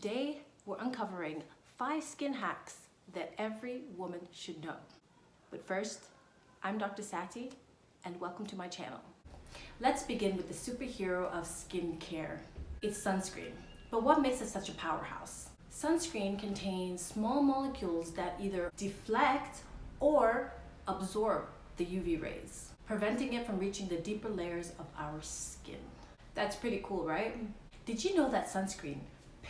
Today, we're uncovering 5 skin hacks that every woman should know. But first, I'm Dr. Satti, and welcome to my channel. Let's begin with the superhero of skincare. It's sunscreen. But what makes it such a powerhouse? Sunscreen contains small molecules that either deflect or absorb the UV rays, preventing it from reaching the deeper layers of our skin. That's pretty cool, right? Did you know that sunscreen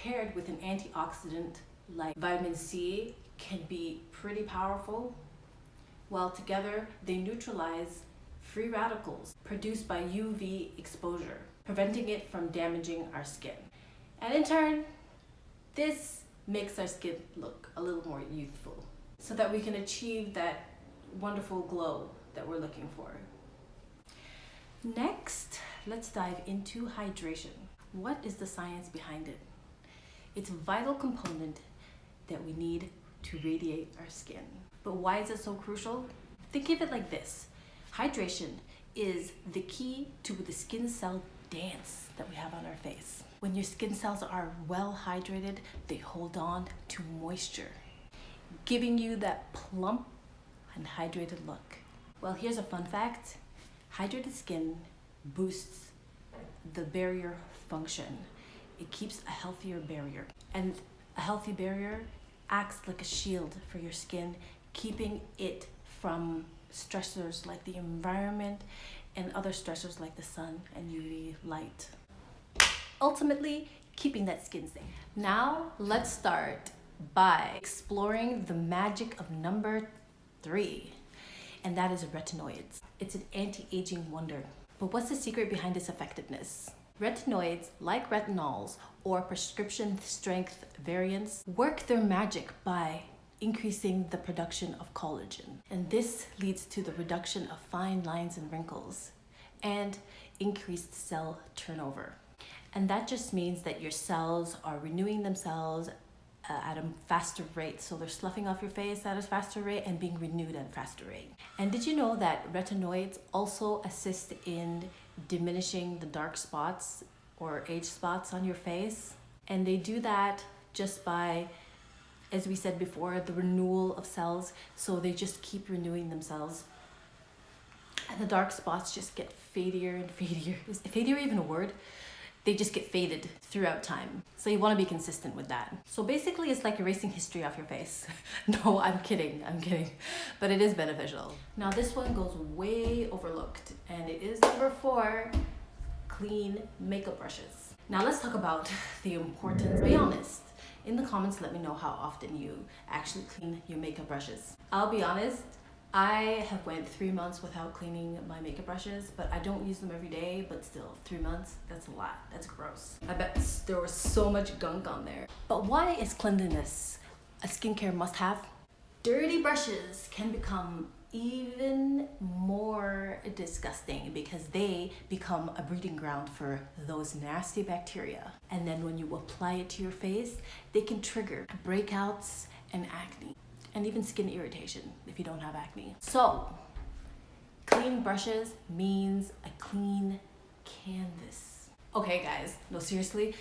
paired with an antioxidant like vitamin C can be pretty powerful? Well, together they neutralize free radicals produced by UV exposure, preventing it from damaging our skin. And in turn, this makes our skin look a little more youthful so that we can achieve that wonderful glow that we're looking for. Next, let's dive into hydration. What is the science behind it? It's a vital component that we need to radiate our skin. But why is it so crucial? Think of it like this. Hydration is the key to the skin cell dance that we have on our face. When your skin cells are well hydrated, they hold on to moisture, giving you that plump and hydrated look. Well, here's a fun fact. Hydrated skin boosts the barrier function. It keeps a healthier barrier. And a healthy barrier acts like a shield for your skin, keeping it from stressors like the environment and other stressors like the sun and UV light. Ultimately, keeping that skin safe. Now, let's start by exploring the magic of number 3, and that is retinoids. It's an anti-aging wonder. But what's the secret behind its effectiveness? Retinoids, like retinols or prescription strength variants, work their magic by increasing the production of collagen. And this leads to the reduction of fine lines and wrinkles and increased cell turnover. And that just means that your cells are renewing themselves at a faster rate. So they're sloughing off your face at a faster rate and being renewed at a faster rate. And did you know that retinoids also assist in diminishing the dark spots or age spots on your face? And they do that just by, as we said before, the renewal of cells. So they just keep renewing themselves. And the dark spots just get fadier and fadier. Is fadier even a word? They just get faded throughout time. So you want to be consistent with that. So basically it's like erasing history off your face. No, I'm kidding. But it is beneficial. Now this one goes way overlooked, and it is number 4, clean makeup brushes. Now let's talk about the importance. Be honest. In the comments, let me know how often you actually clean your makeup brushes. I'll be honest, I have went 3 months without cleaning my makeup brushes, but I don't use them every day, but still 3 months, that's a lot. That's gross. I bet there was so much gunk on there. But why is cleanliness a skincare must-have? Dirty brushes can become even more disgusting because they become a breeding ground for those nasty bacteria. And then when you apply it to your face, they can trigger breakouts and acne, and even skin irritation if you don't have acne. So, clean brushes means a clean canvas. Okay guys, no seriously,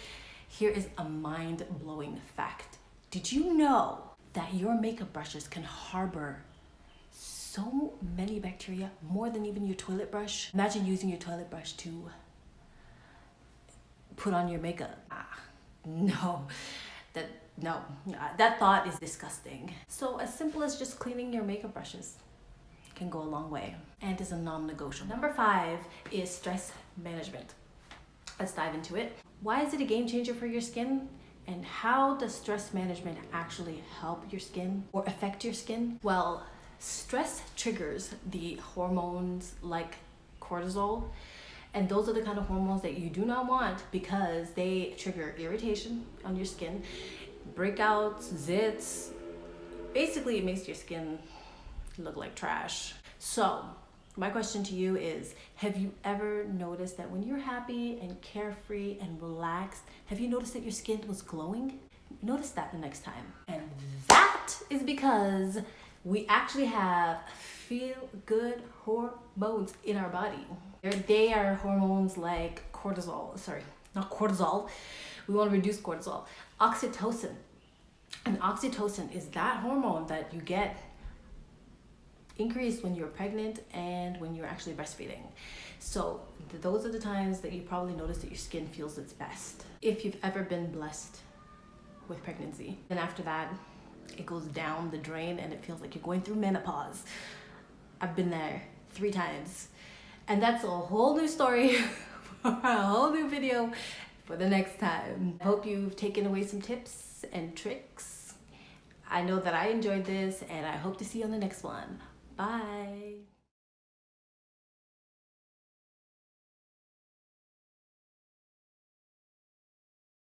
here is a mind-blowing fact. Did you know that your makeup brushes can harbor so many bacteria, more than even your toilet brush? Imagine using your toilet brush to put on your makeup. No. That thought is disgusting. So as simple as just cleaning your makeup brushes can go a long way and is a non-negotiable. Number 5 is stress management. Let's dive into it. Why is it a game changer for your skin? And how does stress management actually help your skin or affect your skin? Well, stress triggers the hormones like cortisol. And those are the kind of hormones that you do not want because they trigger irritation on your skin, breakouts, zits. Basically, it makes your skin look like trash. So, my question to you is, have you ever noticed that when you're happy and carefree and relaxed, have you noticed that your skin was glowing? Notice that the next time. And that is because we actually have feel-good hormones in our body. They are hormones like cortisol, not cortisol. We want to reduce cortisol. Oxytocin. And oxytocin is that hormone that you get increased when you're pregnant and when you're actually breastfeeding. So those are the times that you probably notice that your skin feels its best. If you've ever been blessed with pregnancy, then after that, it goes down the drain and it feels like you're going through menopause. I've been there 3 times. And that's a whole new story for a whole new video for the next time. I hope you've taken away some tips and tricks. I know that I enjoyed this and I hope to see you on the next one. Bye.